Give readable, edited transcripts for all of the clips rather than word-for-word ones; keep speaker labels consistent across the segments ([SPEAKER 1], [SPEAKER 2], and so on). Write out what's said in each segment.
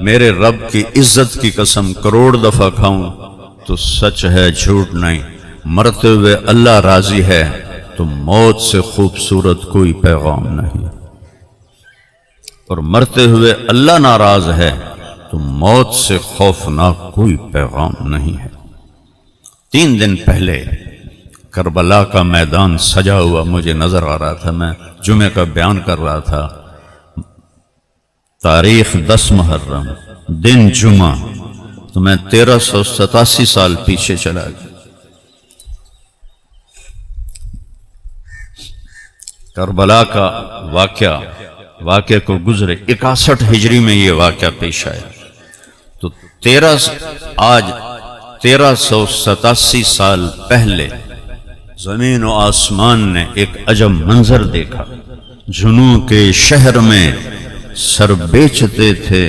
[SPEAKER 1] میرے رب کی عزت کی قسم کروڑ دفعہ کھاؤں تو سچ ہے جھوٹ نہیں، مرتے ہوئے اللہ راضی ہے تو موت سے خوبصورت کوئی پیغام نہیں، اور مرتے ہوئے اللہ ناراض ہے تو موت سے خوفناک کوئی پیغام نہیں ہے۔ 3 دن پہلے کربلا کا میدان سجا ہوا مجھے نظر آ رہا تھا، میں جمعہ کا بیان کر رہا تھا، تاریخ 10 محرم دن جمعہ، تو میں 1387 سال پیچھے چلا گیا۔ کربلا کا واقعہ کو گزرے 61 ہجری میں یہ واقعہ پیش آیا، تو آج 1387 سال پہلے زمین و آسمان نے ایک عجب منظر دیکھا۔ جنوں کے شہر میں سر بیچتے تھے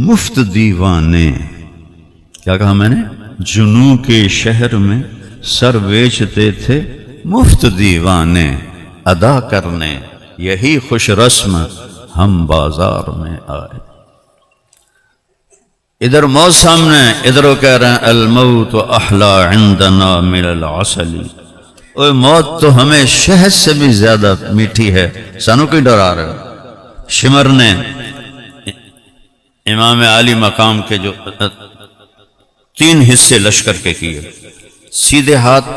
[SPEAKER 1] مفت دیوانے، کیا کہا میں نے؟ جنوں کے شہر میں سر بیچتے تھے مفت دیوانے، ادا کرنے یہی خوش رسم ہم بازار میں آئے۔ ادھر موت سامنے، ادھر وہ کہہ رہے ہیں الموت احلا عندنا من العسل، اوہ موت تو ہمیں شہد سے بھی زیادہ میٹھی ہے، سانو کوئی ڈرا رہے ہو؟ شمر نے امام عالی مقام کے جو 3 حصے لشکر کے کیے، سیدھے ہاتھ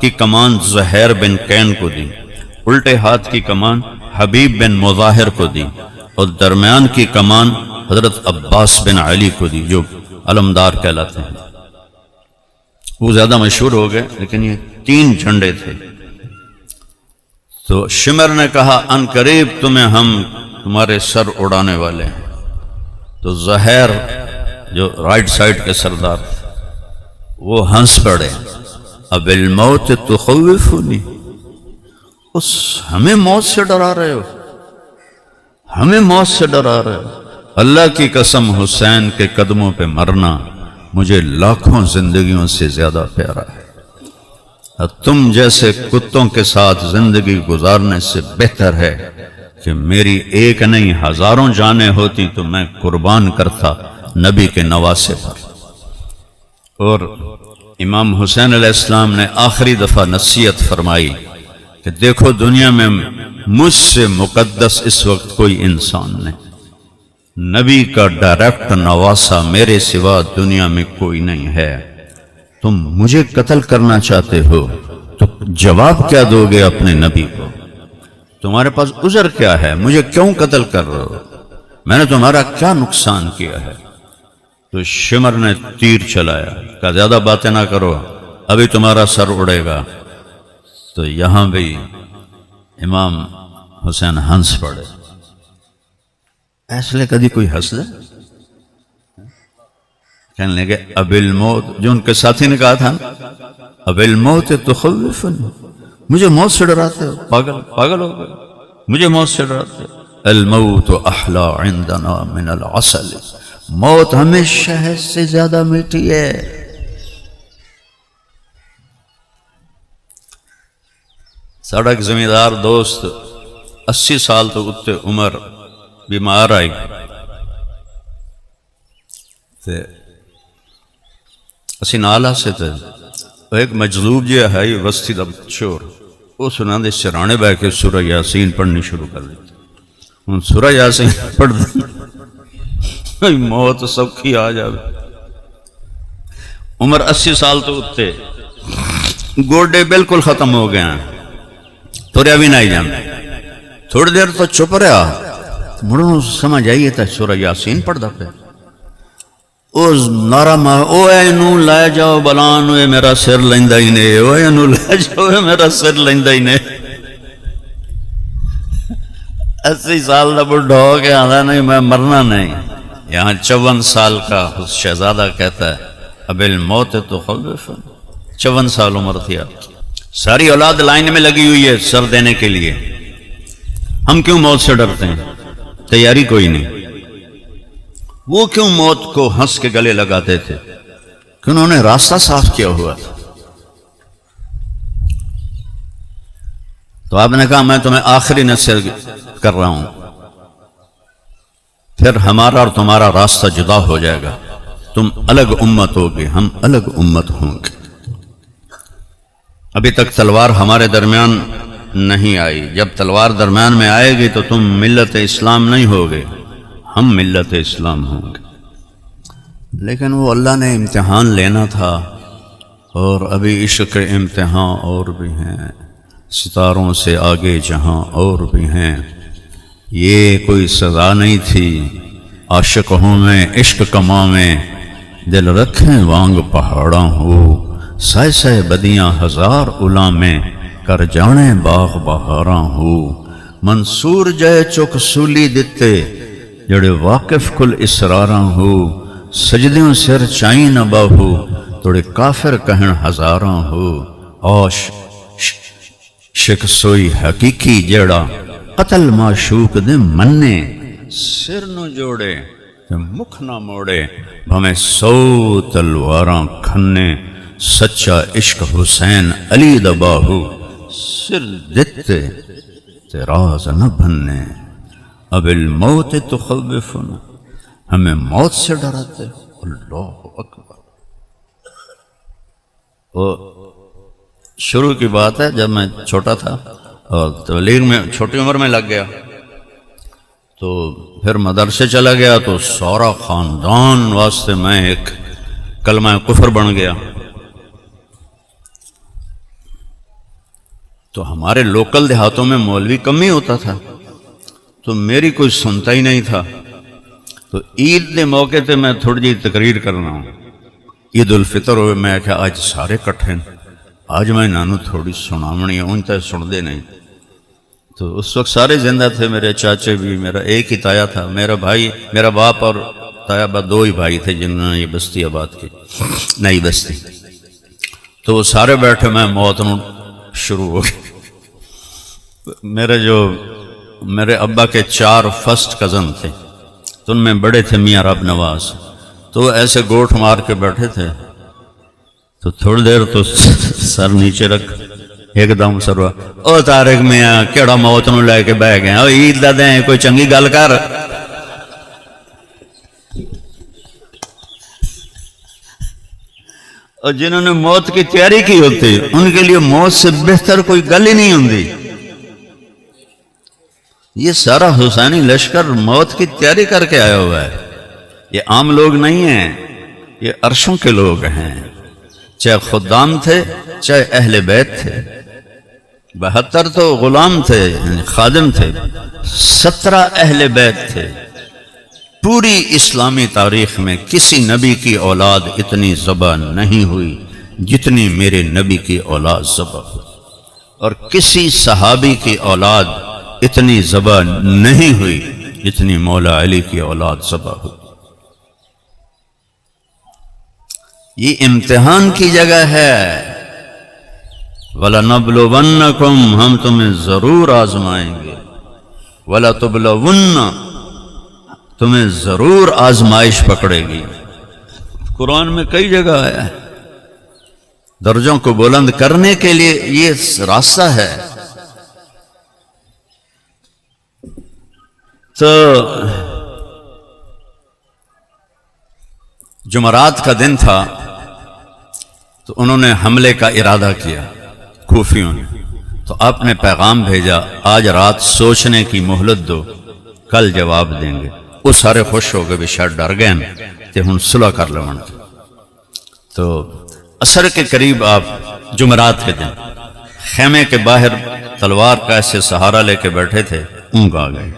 [SPEAKER 1] کی کمان زہیر بن کین کو دی، الٹے ہاتھ کی کمان حبیب بن مظاہر کو دی، اور درمیان کی کمان حضرت عباس بن علی کو دی جو علمدار کہلاتے ہیں۔ وہ زیادہ مشہور ہو گئے، لیکن یہ 3 جھنڈے تھے۔ تو شمر نے کہا ان قریب تمہیں ہم تمہارے سر اڑانے والے ہیں، تو زہیر جو رائٹ سائڈ کے سردار تھے وہ ہنس پڑے، اب الموت تخوفنی، ہمیں موت سے ڈرا رہے ہو، ہمیں موت سے ڈرا رہے ہو؟ اللہ کی قسم حسین کے قدموں پہ مرنا مجھے لاکھوں زندگیوں سے زیادہ پیارا ہے۔ تم جیسے کتوں کے ساتھ زندگی گزارنے سے بہتر ہے کہ میری ایک نہیں ہزاروں جانیں ہوتی تو میں قربان کرتا نبی کے نواسے پر۔ اور امام حسین علیہ السلام نے آخری دفعہ نصیحت فرمائی کہ دیکھو دنیا میں مجھ سے مقدس اس وقت کوئی انسان نہیں، نبی کا ڈائریکٹ نواسا میرے سوا دنیا میں کوئی نہیں ہے، تم مجھے قتل کرنا چاہتے ہو تو جواب کیا دو گے اپنے نبی کو؟ تمہارے پاس عذر کیا ہے؟ مجھے کیوں قتل کر رہے ہو؟ میں نے تمہارا کیا نقصان کیا ہے؟ تو شمر نے تیر چلایا، کہا زیادہ باتیں نہ کرو، ابھی تمہارا سر اڑے گا۔ تو یہاں بھی امام حسین ہنس پڑے۔ ایسے کدی کوئی ہنس لے؟ کہنے لگے اب الموت، جو ان کے ساتھی نے کہا تھا اب الموت تخوفنی، مجھے موت سے ڈراتے ہو، پاگل ہو گئے، مجھے موت سے ڈراتے ہو۔ الموت احلا عندنا من العسل، موت ہمیں شہد سے زیادہ میٹھی ہے۔ ساڑھا ایک زمیندار دوست 80 سال تو اتنے عمر بیمار آئی، اسی نالا سے تھے، ایک مجذوب جی ہے وسطی دا چور، وہ سنا دے سرانے بہ کے سورہ یاسین پڑھنی شروع کر دی، ان سورہ یاسین پڑھ دی، موت سوکھی آ جائے۔ عمر 80 سال تو اتنے، گوڈے بالکل ختم ہو گئے ہیں، توریا بھی نہیں جانا، تھوڑی دیر تو چپ رہا، مڑوں سمجھ آئیے تھا سورہ یاسین پڑھ دا پہ، اس نعرہ او اے نو لے جاؤ بلان، اے میرا سر لیندہ ہی نے، او اے نو لے جاؤ اے میرا سر لیندہ ہی نے۔ 80 سال دا بڑھا ہو کے آدھا نہیں میں مرنا نہیں۔ یہاں 54 سال کا شہزادہ کہتا ہے اب الموت تخوفنی، 54 سال عمر تھی آپ کی، ساری اولاد لائن میں لگی ہوئی ہے سر دینے کے لیے، ہم کیوں موت سے ڈرتے ہیں؟ تیاری کوئی نہیں۔ وہ کیوں موت کو ہنس کے گلے لگاتے تھے؟ کہ انہوں نے راستہ صاف کیا ہوا تھا۔ تو آپ نے کہا میں تمہیں آخری نصیحت کر رہا ہوں، پھر ہمارا اور تمہارا راستہ جدا ہو جائے گا، تم الگ امت ہوگی، ہم الگ امت ہوں گے۔ ابھی تک تلوار ہمارے درمیان نہیں آئی، جب تلوار درمیان میں آئے گی تو تم ملت اسلام نہیں ہوگے، ہم ملت اسلام ہوں گے۔ لیکن وہ اللہ نے امتحان لینا تھا، اور ابھی عشق کے امتحان اور بھی ہیں، ستاروں سے آگے جہاں اور بھی ہیں۔ یہ کوئی سزا نہیں تھی، عاشق ہوں میں عشق کما میں، دل رکھیں وانگ پہاڑاں ہو، سائے سائے بدیاں ہزار الا میں، کر جانے باغ بہاراں ہو۔ منصور جائے چک سولی دتے، جڑے واقف کل اسراراں ہو، سجدیوں سر چائیں نہ باہو، توڑے کافر کہن ہزاراں ہو۔ اوش شک سوئی حقیقی جیڑا، قتل معشوق دے مننے، سر نو جوڑے تے مکھ نہ موڑے، بھمیں 100 تلواراں کھنے، سچا عشق حسین علی دا باہو، سر دتے تے راز نہ بھنے، اب الموت تخوفنا، ہمیں موت سے ڈراتے۔ اللہ اکبر۔ وہ شروع کی بات ہے، جب میں چھوٹا تھا اور تبلیغ میں چھوٹی عمر میں لگ گیا، تو پھر مدرسے چلا گیا، تو سارا خاندان واسطے میں ایک کلمہ کفر بن گیا۔ تو ہمارے لوکل دیہاتوں میں مولوی کم ہی ہوتا تھا، تو میری کوئی سنتا ہی نہیں تھا۔ تو عید دے موقع تے میں تھوڑی جی تقریر کرنا ہوں، عید الفطر ہوئے، میں کہا آج سارے کٹھے ہیں، آج میں انہوں تھوڑی سناونی ہے، ان تے سن دے نہیں۔ تو اس وقت سارے زندہ تھے، میرے چاچے بھی، میرا ایک ہی تایا تھا، میرا بھائی، میرا باپ اور تایا با 2 ہی بھائی تھے جنہوں نے یہ بستی آباد کی، نئی بستی۔ تو وہ سارے بیٹھے، میں موت شروع ہو گئی۔ میرے ابا کے 4 فرسٹ کزن تھے، تو ان میں بڑے تھے میاں رب نواز، تو وہ ایسے گوٹھ مار کے بیٹھے تھے۔ تو تھوڑی دیر تو سر نیچے رکھ، ایک دم سر ہوا، او طارق میاں کیڑا موت نو لے کے بہ گئے، او عید دا دیں کوئی چنگی گل کر۔ اور جنہوں نے موت کی تیاری کی ہوتی، ان کے لیے موت سے بہتر کوئی گل ہی نہیں ہوتی۔ یہ سارا حسینی لشکر موت کی تیاری کر کے آیا ہوا ہے، یہ عام لوگ نہیں ہیں، یہ عرشوں کے لوگ ہیں، چاہے خدام تھے چاہے اہل بیت تھے۔ 72 تو غلام تھے، خادم تھے، 17 اہل بیت تھے۔ پوری اسلامی تاریخ میں کسی نبی کی اولاد اتنی ذبح نہیں ہوئی جتنی میرے نبی کی اولاد ذبح ہوئی، اور کسی صحابی کی اولاد اتنی ذبح نہیں ہوئی جتنی مولا علی کی اولاد ذبح ہوئی۔ یہ امتحان کی جگہ ہے۔ وَلَنَبْلُوَنَّكُمْ، ہم تمہیں ضرور آزمائیں گے، وَلَتُبْلَوُنَّ، تمہیں ضرور آزمائش پکڑے گی۔ قرآن میں کئی جگہ ہے، درجوں کو بلند کرنے کے لیے یہ راستہ ہے۔ تو جمعرات کا دن تھا، تو انہوں نے حملے کا ارادہ کیا کوفیوں نے، تو آپ نے پیغام بھیجا آج رات سوچنے کی مہلت دو، کل جواب دیں گے۔ وہ سارے خوش ہو گئے، بھی شاید ڈر گئے کہ ہن صلح کر لو۔ تو عصر کے قریب آپ جمعرات کے دن خیمے کے باہر تلوار کا ایسے سہارا لے کے بیٹھے تھے، اونگ آ گئے،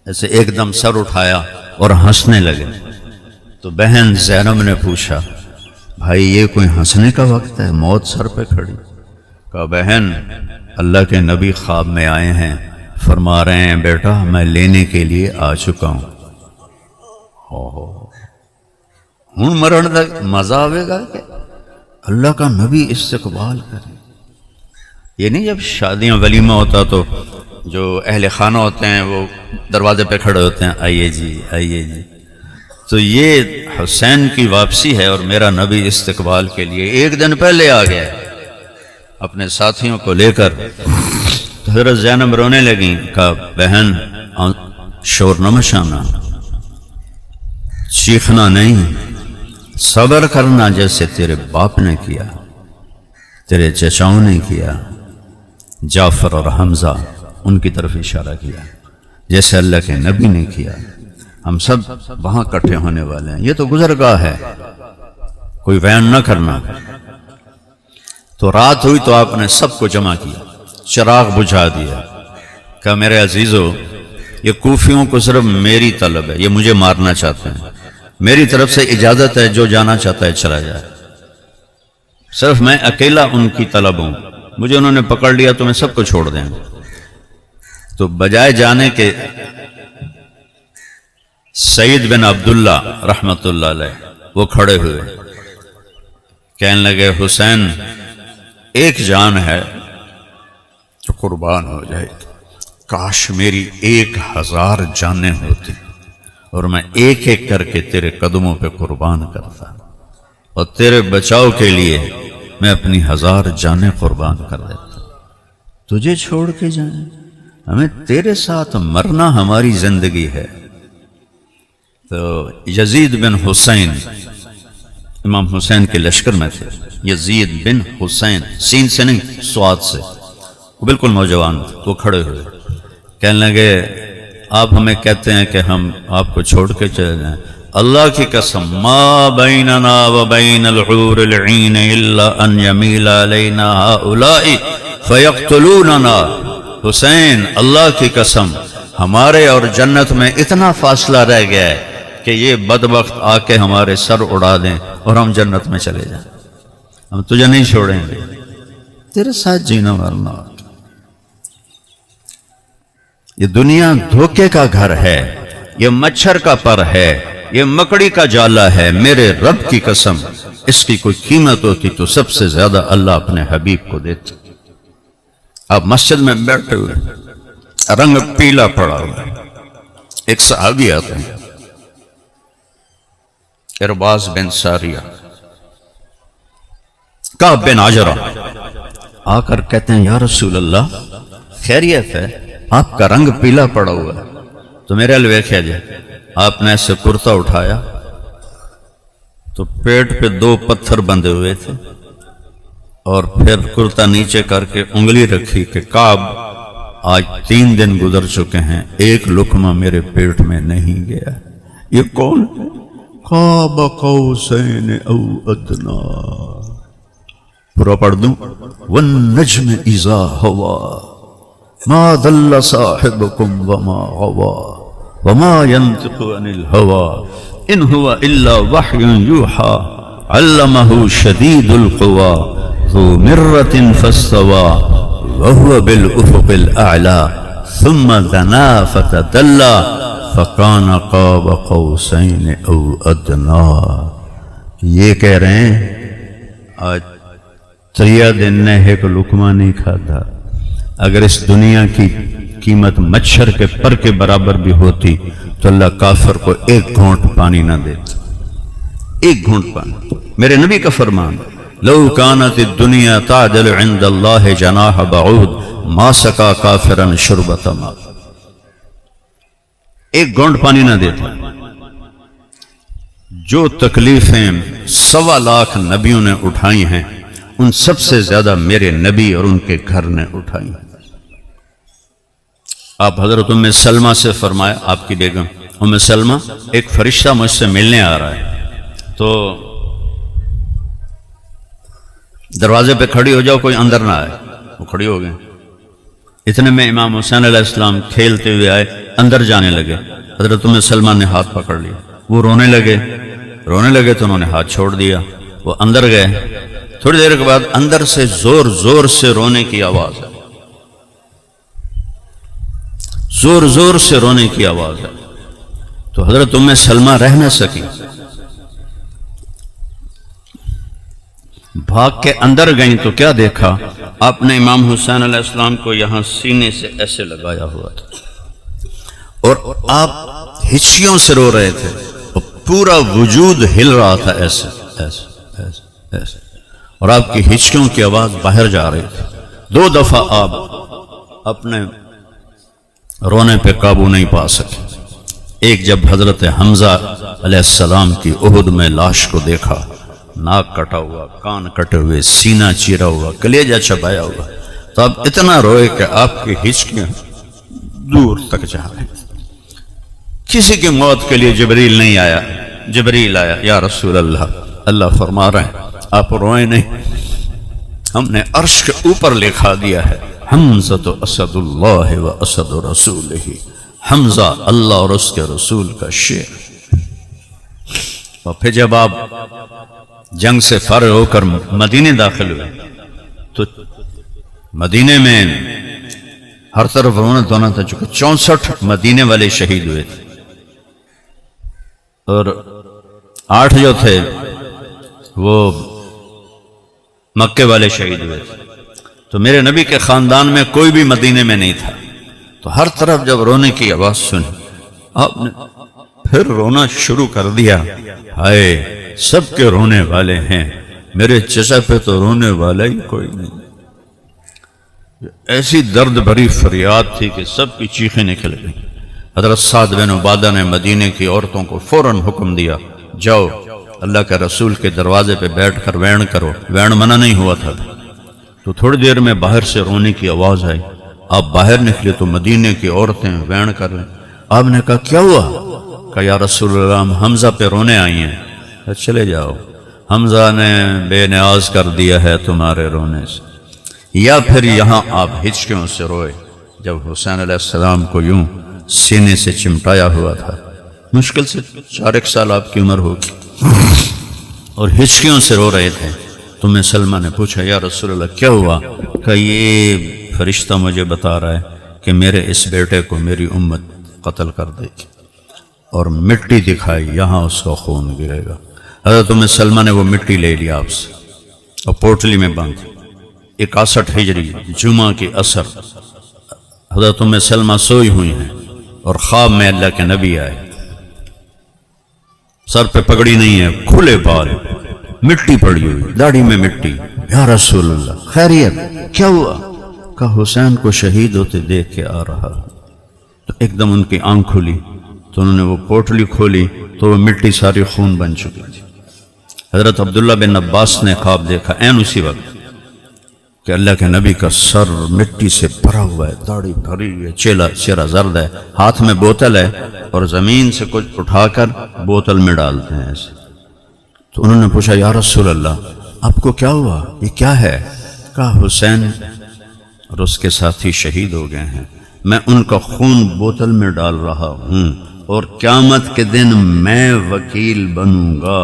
[SPEAKER 1] ایسے ایک دم سر اٹھایا اور ہنسنے لگے۔ تو بہن زینب نے پوچھا بھائی یہ کوئی ہنسنے کا وقت ہے، موت سر پہ کھڑی؟ کہا بہن اللہ کے نبی خواب میں آئے ہیں، فرما رہے ہیں بیٹا میں لینے کے لیے آ چکا ہوں۔ ہوں مرن تک مزہ آئے گا کہ اللہ کا نبی استقبال کرے۔ یہ نہیں جب شادیاں ولیمہ ہوتا تو جو اہل خانہ ہوتے ہیں وہ دروازے پہ کھڑے ہوتے ہیں، آئیے جی آئیے جی۔ تو یہ حسین کی واپسی ہے، اور میرا نبی استقبال کے لیے ایک دن پہلے آ گیا اپنے ساتھیوں کو لے کر۔ تو حضرت زینب رونے لگیں، کہا بہن شور نہ مچانا، چیخنا نہیں، صبر کرنا جیسے تیرے باپ نے کیا، تیرے چچاؤں نے کیا، جعفر اور حمزہ ان کی طرف اشارہ کیا، جیسے اللہ کے نبی نے کیا۔ ہم سب وہاں اکٹھے ہونے والے ہیں، یہ تو گزرگاہ ہے، کوئی بیان نہ کرنا۔ تو رات ہوئی تو آپ نے سب کو جمع کیا، چراغ بجھا دیا، کہا میرے عزیزو، یہ کوفیوں کو صرف میری طلب ہے، یہ مجھے مارنا چاہتے ہیں، میری طرف سے اجازت ہے، جو جانا چاہتا ہے چلا جائے، صرف میں اکیلا ان کی طلب ہوں، مجھے انہوں نے پکڑ لیا تو میں سب کو چھوڑ دیں۔ تو بجائے جانے کے سعید بن عبداللہ رحمت اللہ علیہ وہ کھڑے ہوئے، کہنے لگے حسین ایک جان ہے جو قربان ہو جائے، کاش میری 1000 جانیں ہوتی اور میں ایک ایک کر کے تیرے قدموں پہ قربان کرتا، اور تیرے بچاؤ کے لیے میں اپنی 1000 جانیں قربان کر دیتا۔ تجھے چھوڑ کے جائیں، ہمیں تیرے ساتھ مرنا ہماری زندگی ہے۔ تو یزید بن حسین امام حسین کے لشکر میں تھے، یزید بن حسین، سین سے نہیں سواد سے، وہ بالکل نوجوان تھے، وہ کھڑے ہوئے کہنے لگے آپ ہمیں کہتے ہیں کہ ہم آپ کو چھوڑ کے چلے جائیں، اللہ کی قسم ما بیننا و بین الحور العین الا ان یمیل علینا ہؤلاء فیقتلوننا۔ حسین اللہ کی قسم ہمارے اور جنت میں اتنا فاصلہ رہ گیا ہے کہ یہ بدبخت آ کے ہمارے سر اڑا دیں اور ہم جنت میں چلے جائیں، ہم تجھے نہیں چھوڑیں گے، تیرے ساتھ جینا مرنا۔ یہ دنیا دھوکے کا گھر ہے، یہ مچھر کا پر ہے، یہ مکڑی کا جالا ہے، میرے رب کی قسم اس کی کوئی قیمت ہوتی تو سب سے زیادہ اللہ اپنے حبیب کو دیتا۔ آپ مسجد میں بیٹھے ہوئے، رنگ پیلا پڑا ہوا، ایک صحابی آتے ہیں ارباز بن ساریہ، کعب بن عجرہ، آ کر کہتے ہیں یا رسول اللہ خیریت ہے، آپ کا رنگ پیلا پڑا ہوا ہے۔ تو میرے الوے کیا جائے، آپ نے ایسے کرتا اٹھایا تو پیٹ پہ 2 پتھر بندھے ہوئے تھے، اور پھر کرتا نیچے کر کے انگلی رکھی کہ کعب آج 3 دن گزر چکے ہیں، ایک لقمہ میرے پیٹ میں نہیں گیا۔ یہ کون ہے؟ قاب قوسین او ادنا۔ پورا پڑھ دوں، والنجم اذا ہوا ما ضل صاحبكم وما غوى وما ينطق عن الهوى ان هو الا وحي يوحى علمه شديد القوى ذو مرة فاستوى وهو بالافق الاعلى ثم دنا فتدلى فكان قاب قوسين او ادنى۔ یہ کہہ رہے ہیں آج 3 دن نے ایک لقمہ نہیں کھاتا، اگر اس دنیا کی قیمت مچھر کے پر کے برابر بھی ہوتی تو اللہ کافر کو 1 گھونٹ پانی نہ دیتا، 1 گھونٹ پانی۔ میرے نبی کا فرمان لو کانت الدنیا تعدل عند اللہ جناح بعود ما سقا کافرا شربۃ ماء، 1 گھونٹ پانی نہ دیتا۔ جو تکلیفیں 1.25 لاکھ نبیوں نے اٹھائی ہیں ان سب سے زیادہ میرے نبی اور ان کے گھر نے اٹھائی ہیں۔ آپ حضرت ام سلمہ سے فرمایا، آپ کی بیگم ام سلمہ، ایک فرشتہ مجھ سے ملنے آ رہا ہے، تو دروازے پہ کھڑی ہو جاؤ، کوئی اندر نہ آئے۔ وہ کھڑی ہو گئے، اتنے میں امام حسین علیہ السلام کھیلتے ہوئے آئے، اندر جانے لگے، حضرت ام سلمہ نے ہاتھ پکڑ لیا، وہ رونے لگے تو انہوں نے ہاتھ چھوڑ دیا، وہ اندر گئے۔ تھوڑی دیر کے بعد اندر سے زور زور سے رونے کی آواز ہے، زور زور سے رونے کی آواز ہے۔ تو حضرت ام سلمہ رہ نہ سکی، بھاگ کے اندر گئیں تو کیا دیکھا، آپ نے امام حسین علیہ السلام کو یہاں سینے سے ایسے لگایا ہوا تھا، اور آپ ہچکیوں سے رو رہے تھے، اور پورا وجود ہل رہا تھا ایسے ایسے ایسے ایسے، اور آپ کی ہچکیوں کی آواز باہر جا رہی تھی۔ 2 دفعہ آپ اپنے رونے پہ قابو نہیں پا سکے، ایک جب حضرت حمزہ علیہ السلام کی احد میں لاش کو دیکھا، ناک کٹا ہوا، کان کٹے ہوئے، سینہ چیرا ہوا، کلیجہ چھپایا ہوا، تو اب اتنا روئے کہ آپ کی ہچکیاں دور تک جا رہی۔ کسی کی موت کے لیے جبریل نہیں آیا، جبریل آیا، یا رسول اللہ، اللہ فرما رہے ہیں آپ روئیں نہیں، ہم نے عرش کے اوپر لکھا دیا ہے حمزہ اسد اللہ و اسد رسولہ، حمزہ اللہ اور اس کے رسول کا شیر۔ اور پھر جب آپ جنگ سے فارغ ہو کر مدینے داخل ہوئے تو مدینے میں ہر طرف رونا دھونا تھا، چونکہ 64 مدینے والے شہید ہوئے تھے اور 8 جو تھے وہ مکے والے شہید ہوئے تھے۔ تو میرے نبی کے خاندان میں کوئی بھی مدینے میں نہیں تھا، تو ہر طرف جب رونے کی آواز سنی آپ نے پھر رونا شروع کر دیا، ہائے سب کے رونے والے ہیں، میرے چچا پہ تو رونے والا ہی کوئی نہیں۔ ایسی درد بھری فریاد تھی کہ سب کی چیخیں نکل گئیں۔ حضرت سعد بن عبادہ نے مدینے کی عورتوں کو فوراً حکم دیا، جاؤ اللہ کے رسول کے دروازے پہ بیٹھ کر وین کرو، وین منع نہیں ہوا تھا۔ تو تھوڑی دیر میں باہر سے رونے کی آواز آئی، آپ باہر نکلے تو مدینے کی عورتیں وین کر رہے ہیں۔ آپ نے کہا کیا ہوا؟ کہا یا رسول اللہ ہم حمزہ پہ رونے آئی ہیں۔ چلے جاؤ، حمزہ نے بے نیاز کر دیا ہے تمہارے رونے سے۔ یا پھر یہاں آپ ہچکیوں سے روئے جب حسین علیہ السلام کو یوں سینے سے چمٹایا ہوا تھا، مشکل سے 4 سال آپ کی عمر ہوگی اور ہچکیوں سے رو رہے تھے۔ تو میں سلمہ نے پوچھا یا رسول اللہ کیا ہوا؟ کہ یہ فرشتہ مجھے بتا رہا ہے کہ میرے اس بیٹے کو میری امت قتل کر دے گی، اور مٹی دکھائی، یہاں اس کا خون گرے گا۔ حضرت سلمہ نے وہ مٹی لے لیا آپ سے اور پوٹلی میں باندھی۔ 61 ہجری جمعہ کی عصر حضرت سلمہ سوئی ہوئی ہیں اور خواب میں اللہ کے نبی آئے، سر پہ پگڑی نہیں ہے، کھلے بال، مٹی پڑی ہوئی، داڑھی میں مٹی۔ یا رسول اللہ خیریت کیا ہوا؟ کہا حسین کو شہید ہوتے دیکھ کے آ رہا۔ تو ایک دم ان کی آنکھ کھلی تو انہوں نے وہ پوٹلی کھولی تو وہ مٹی ساری خون بن چکی تھی۔ حضرت عبداللہ بن عباس نے خواب دیکھا عین اسی وقت کہ اللہ کے نبی کا سر مٹی سے بھرا ہوا ہے، داڑھی بھری ہے، چہرہ زرد ہے، ہاتھ میں بوتل ہے اور زمین سے کچھ اٹھا کر بوتل میں ڈالتے ہیں ایسے۔ تو انہوں نے پوچھا یا رسول اللہ آپ کو کیا ہوا، یہ کیا ہے؟ کہا حسین اور اس کے ساتھی شہید ہو گئے ہیں، میں ان کا خون بوتل میں ڈال رہا ہوں اور قیامت کے دن میں وکیل بنوں گا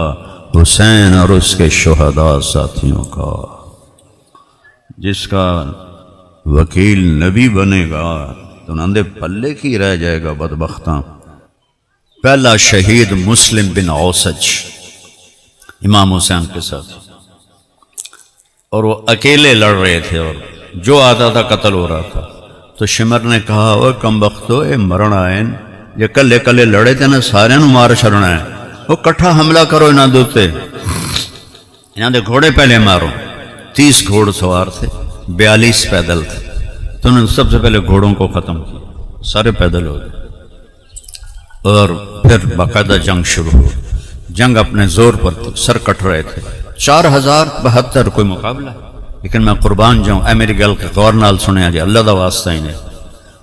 [SPEAKER 1] حسین اور اس کے شہداء ساتھیوں کا۔ جس کا وکیل نبی بنے گا تو نندے پلے کی رہ جائے گا بدبختاں۔ پہلا شہید مسلم بن اوسج امام حسین کے ساتھ، اور وہ اکیلے لڑ رہے تھے اور جو آتا تھا قتل ہو رہا تھا۔ تو شمر نے کہا او کم بختو اے مرنا آئین، یہ کلے کلے لڑے تھے نا، سارے نو مار چھڑنا ہے، وہ کٹھا حملہ کرو انہاں دوتے، انہاں دے گھوڑے پہلے مارو۔ 30 گھوڑ سوار تھے، 42 پیدل تھے، تو انہوں نے سب سے پہلے گھوڑوں کو ختم کیا، سارے پیدل ہو گئے اور پھر باقاعدہ جنگ شروع ہو۔ جنگ اپنے زور پر تھی، سر کٹ رہے تھے، 4072 کوئی مقابلہ ہے۔ لیکن میں قربان جاؤں، اے میری گل کے غور نال سنے جی، اللہ دا واسطہ ہی نہیں۔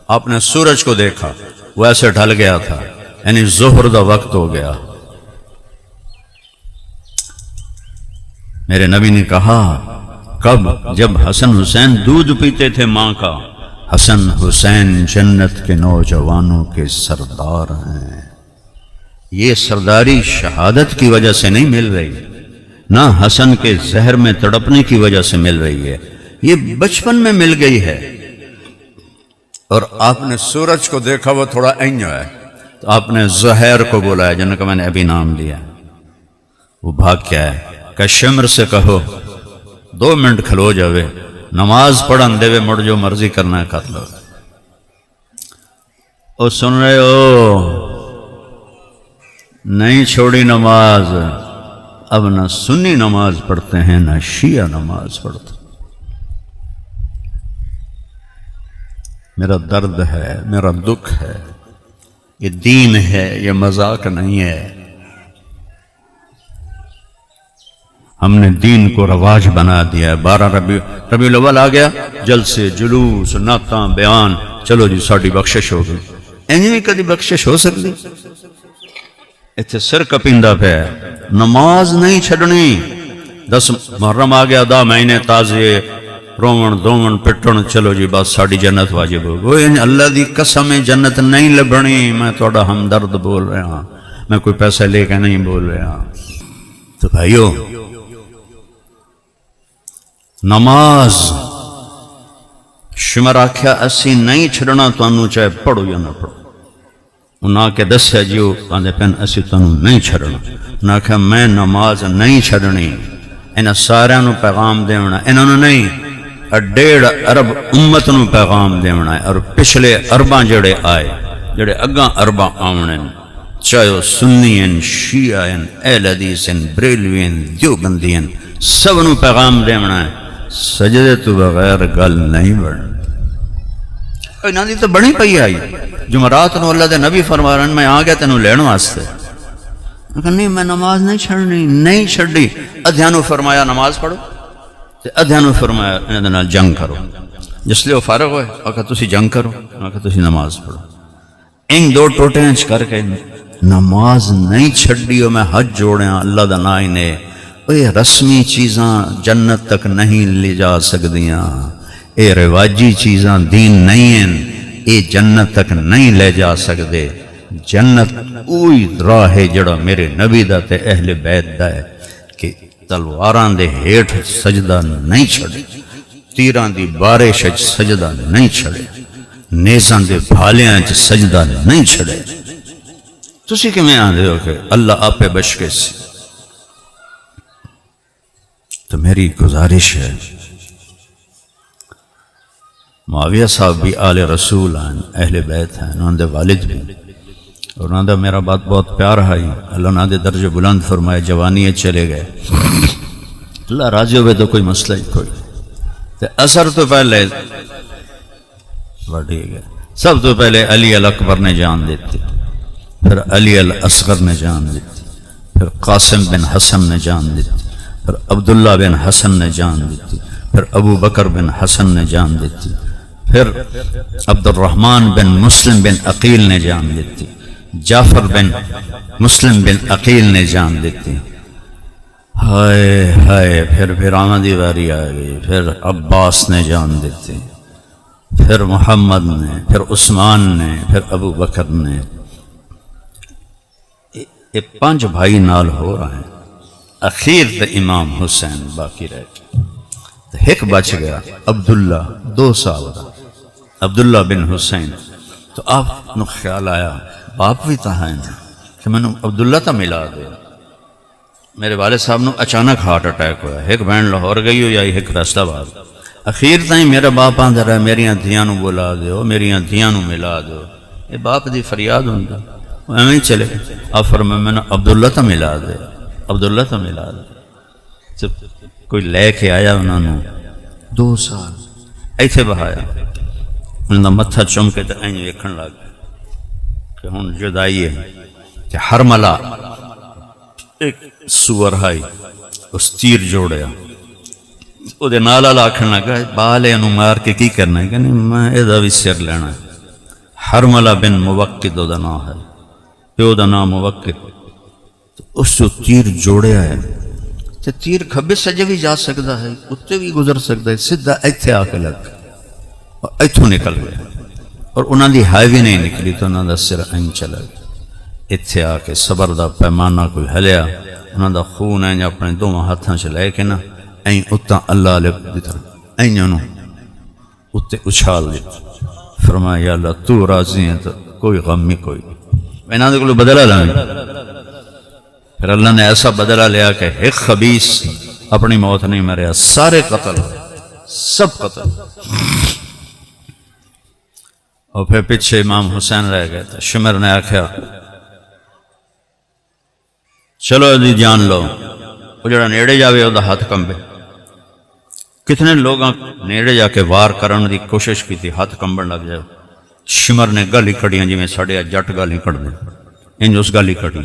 [SPEAKER 1] آپ نے سورج کو دیکھا، وہ ایسے ڈھل گیا تھا، یعنی ظہر دا وقت ہو گیا۔ میرے نبی نے کہا کب؟ جب حسن حسین دودھ پیتے تھے ماں کا۔ حسن حسین جنت کے نوجوانوں کے سردار ہیں۔ یہ سرداری شہادت کی وجہ سے نہیں مل رہی، نہ حسن کے زہر میں تڑپنے کی وجہ سے مل رہی ہے، یہ بچپن میں مل گئی ہے۔ اور آپ نے سورج کو دیکھا، وہ تھوڑا اینجو ہے، تو آپ نے زہر کو بولا ہے جن کا میں نے ابھی نام لیا، وہ بھاگ کیا ہے کہ شمر سے کہو 2 منٹ کھلو جاوے، نماز پڑھن دے وے، مڑ جو مرضی کرنا ہے کر لو۔ او سن رہے ہو؟ نہیں چھوڑی نماز، اب نہ سنی نماز پڑھتے ہیں نہ شیعہ نماز پڑھتے۔ میرا درد ہے، میرا دکھ ہے یہ دین ہے، یہ مذاق نہیں ہے۔ ہم نے دین کو رواج بنا دیا ہے۔ 12 ربیع الاول آ گیا، جلسے، جلوس، نعتاں، بیان، چلو جی ساڈی بخشش ہو گئی۔ انج بھی کدی بخشش ہو سکتی؟ اتنے سر کپیندا پہ نماز نہیں چھڈنی۔ 10 محرم آ گیا، 10 مہینے تازے، رومن دومن پٹن، چلو جی بس ساڈی جنت واجب ہو گئی۔ اللہ دی قسم جنت نہیں لبنی، میں تھوڑا ہمدرد بول رہا ہوں، میں کوئی پیسہ لے کے نہیں بول رہا۔ تو بھائیو، نماز شمر آکھیا اسی نہیں چھڑنا تانوں، چاہے پڑھو یا نہ پڑھو۔ انہاں کے دسیا جیو آندے پین اسی تانوں نہیں چھڑنا۔ انہاں آکھیا میں نماز نہیں چھڑنی، انہاں سارے نو پیغام دیونا، انہاں نو نہیں، 1.5 ارب امت نو پیغام دیونا ہے۔ اور پچھلے ارباں جڑے آئے، جڑے اگاں ارباں آونے، چاہے وہ سنی ہیں، شیعہ ہیں، اہل حدیث ہیں، بریلوی ہیں، دیوبندی ہیں، سب نو پیغام دیونا ہے، سجدے تو بغیر گل نہیں بڑھنی۔ انہاں دی تو بڑی پئی آئی، جمعرات نو اللہ دے نبی فرما رہے ہیں میں آ گیا تینوں لین واسطے۔ نہیں میں نماز نہیں چھڑنی، نہیں چھڑی۔ ادھیانو فرمایا نماز پڑھو، ادھیانو فرمایا انہاں دے نال جنگ کرو۔ جس لئے وہ فارغ ہوئے آکھا تسی جنگ کرو، آکھا تسی نماز پڑھو۔ ان دو ٹوٹے انچ کر کے نماز نہیں چھڑی، میں حج جوڑیاں اللہ دا نائی نے۔ یہ رسمی چیزاں جنت تک نہیں لے جا سکدیاں، یہ رواجی چیزاں دین نہیں ہیں، یہ جنت تک نہیں لے جا سکدے۔ جنت اوہی راہ ہے جڑا میرے نبی دا تے اہل بیت دا ہے کہ تلواراں دے ہیٹھ سجدہ نہیں چھڑے، تیراں دی بارش وچ سجدہ نہیں چھڑے، نیزاں دے بھالیاں وچ سجدہ نہیں چھڑے۔ تسی کیویں آندے ہو کہ اللہ آپے بچ کے سی؟ تو میری گزارش ہے، معاویہ صاحب بھی آل رسول ہیں، اہل بیت ہیں، انہوں نے والد بھی، اور انہوں نے میرا بات بہت پیار ہے، اللہ نے درجہ بلند فرمائے، جوانی چلے گئے، اللہ راضی ہوئے تو کوئی مسئلہ ہی کوئی۔ تو اثر تو پہلے بڑھی گئے، سب تو پہلے علی الاکبر نے جان دیتی، پھر علی الاصغر نے جان دیتی، پھر قاسم بن حسن نے جان دیتی، پھر عبداللہ بن حسن نے جان دیتی، پھر ابو بکر بن حسن نے جان دیتی، پھر عبد الرحمن بن مسلم بن عقیل نے جان دیتی، جعفر بن مسلم بن عقیل نے جان دیتی، ہائے ہائے، پھر آمدی واری آ گئی، پھر عباس نے جان دیتی، پھر محمد نے، پھر عثمان نے، پھر ابو بکر نے۔ یہ 5 بھائی نال ہو رہے ہیں، اخیر تے امام حسین باقی رہ گئے، تو ایک بچ گیا عبداللہ، 2 سال کا عبداللہ بن حسین۔ تو آپ نو خیال آیا باپ بھی تا ہیں کہ میں نے عبداللہ تا ملا دے۔ میرے والد صاحب نو اچانک ہارٹ اٹیک ہوا، ایک بہن لاہور گئی ہو یا ایک راستہ بار، اخیر تائیں میرا باپ آندہ رہا میریاں دھیاں نو بلا دیو، میریاں دھیاں نو ملا دیو۔ یہ باپ دی فریاد ہوندہ، وہ ایمیں ہی چلے آپ فرمائے میں نے عبداللہ تا ملا دے، عبداللہ تا ملا دے۔ جب کوئی لے کے آیا انہوں نے 2 سال ایتھے بہایا، انہوں نے متھا چم کے تو اینج ویکھن لگ کہ ہون جدائی ہے کہ حرملہ ایک سور ہائی اس تیر جوڑیا، او دے نالا لاکھن لگا بالے انہوں مار کے کی کرنا ہے کہ نہیں میں ایدہ بھی سر لینا ہے۔ حرملہ بن موقد او دا نام ہے، پیو دا نام موقد، اس جو تیر جوڑیا ہے تو تیر کھبے سجے بھی جا سکتا ہے، اتے بھی گزر سکتا ہے، سدھا ایتھے آ کے لگ اور ایتھوں نکل گیا، اور انہاں دی ہائیوی نہیں نکلی تو انہاں دا سر این چلا گیا۔ ایتھے آ کے صبر دا پیمانہ کوئی ہلیا، انہاں دا خون این اپنے 2 ہاتھاں سے لے کے نا این اتاں اللہ علیہ دی طرح این انہوں اتے اچھال دیتا، فرمایا یا اللہ تو راضی ہیں تو کوئی غم میں کوئی میں انہاں دے کلو بدلہ لائیں۔ پھر اللہ نے ایسا بدلہ لیا کہ ایک خبیث اپنی موت نہیں مریا، سارے قتل سب قتل۔ اور پھر پیچھے امام حسین رہ گئے تھے، شمر نے آکھیا چلو جی جان لو، وہ جڑا نیڑے جاوے وہ دا ہاتھ کمبے۔ کتنے لوگاں نیڑے جا کے وار کرن دی کوشش کی تھی، ہاتھ کمبن لگ جائے، شمر نے گالی کڑیاں جی میں ساڑے جٹ گالی کڑ دیں انج اس گالی کڑی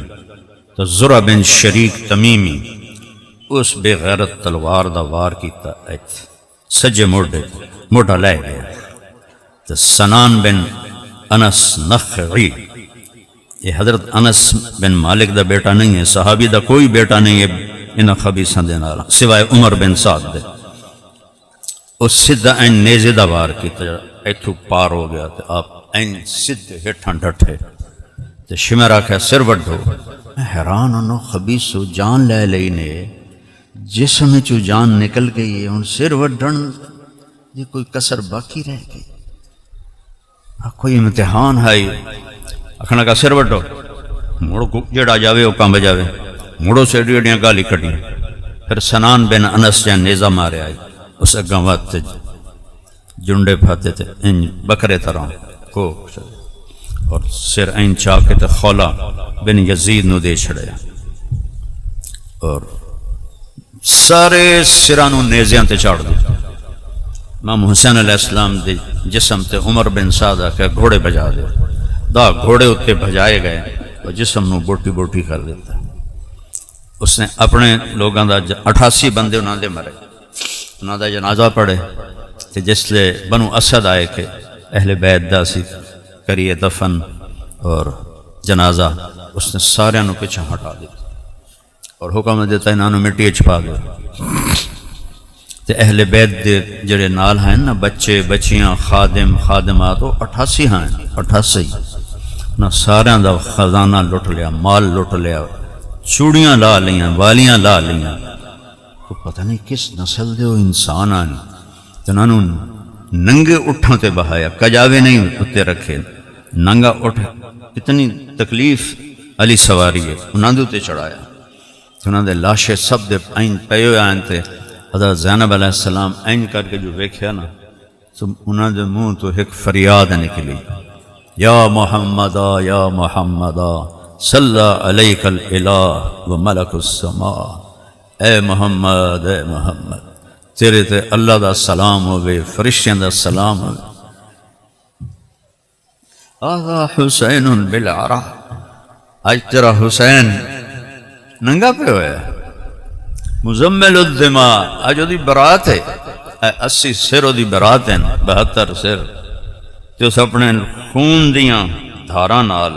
[SPEAKER 1] تو زرع بن شریک تمیمی اس بے غیرت تلوار دا وار کیتا ایت سجے موڈا لے گیا تو سنان بن انس نخعی، یہ حضرت انس بن مالک دا بیٹا نہیں ہے، صحابی دا کوئی بیٹا نہیں ہے انہاں خبیثاں دے نال سوائے عمر بن سعد دے، اس سدھا این نیزے دا وار کیتا ایتھو پار ہو گیا تو آپ این سدھے ہٹھاں ڈٹھے تو شمر آکھا سر وڈھو، میں حیران ہوں خبیثو جان لے لئی نے جسم چو جان نکل گئی ہے ہن سر وڈھن یہ کوئی کسر باقی رہ گئی، کوئی امتحان ہے اکھنا کا سر وڈھو مڑو جڑا جاوے وہ کام بجاوے مڑو سے ڈیڑیاں گالی کٹی، پھر سنان بن انس جہاں نیزہ مارے آئی اس اگاں وقت جنڈے پھاتے تھے ان بکرے طرح کو اور سر این چاہ کے تے خولا بن یزید نو دے چھڑے اور سارے سرانو نیزیاں تے چاڑ دی، امام حسین علیہ السلام دے جسم تے عمر بن سعد کہ گھوڑے بجا دے، دا گھوڑے اتے بھجائے گئے اور جسم نو بوٹی بوٹی کر دیتا۔ اس نے اپنے لوگاں دا 88 بندے انہاں دے مرے، انہاں دا جنازہ پڑھے تے جس لے بنو اسد آئے کہ اہل بیت دا سی کریے دفن اور جنازہ، اس نے سارے انہوں پیچھے ہٹا دیتا اور حکم دیتا انہوں نے مٹی چھپا دیا تے اہل بیت دے جڑے نال ہیں نا بچے بچیاں خادم خادمات وہ 88 ہیں 88 نہ سارے دا خزانہ لٹ لیا، مال لٹ لیا، چوڑیاں لا لیاں، والیاں لا لیاں، تو پتہ نہیں کس نسل دے وہ انسان آنے تو انہوں ننگے اٹھوں تے بہایا، کجاوے نہیں اتے رکھے، ننگا اٹھ اتنی تکلیف علی سواری ہے انہوں نے اتے چڑھایا تو انہوں نے لاشے سب دے این پیو آئین تے حضرت زینب علیہ السلام این کر کے جو ویکھیا نا تو انہوں نے منہ تو ایک فریاد نکلی، یا محمدہ یا محمدہ صلی علیک الالہ و ملک السماء، اے محمد اے محمد تیرے تے اللہ دا سلام ہوئے فرشتیاں دا سلام ہوئے، آذا حسین بالعرا، آج تیرا حسین ننگا پہ ہویا مزمل الدماء، آج وہ دی برات ہے 80 سر وہ دی برات ہیں 72 سر تو اس اپنے خون دیاں دھاراں نال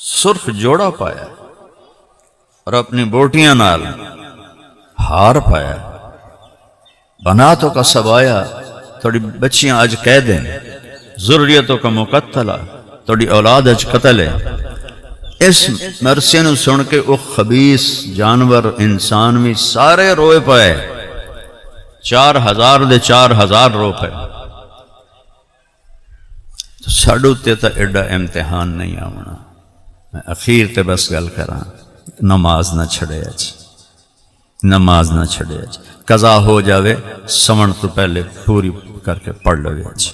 [SPEAKER 1] سرخ جوڑا پایا اور اپنی بوٹیاں نال ہار پایا، بناتوں کا سبایا، تھوڑی بچیاں آج قید ہیں، ذریتوں کا مقتلہ، تھوڑی اولاد آج قتل ہے۔ اس مرثیے نو سن کے وہ خبیث جانور انسان بھی سارے روئے پائے، 4000 دے 4000 رو پائے، تو ساڑھو تے تا ایڈا امتحان نہیں آمنا۔ میں اخیر تے بس گل کراں، نماز نہ چھڑے اچ، نماز نہ چھڑے اچ، قضا ہو جاوے سمن تو پہلے پوری کر کے پڑھ لو اچ۔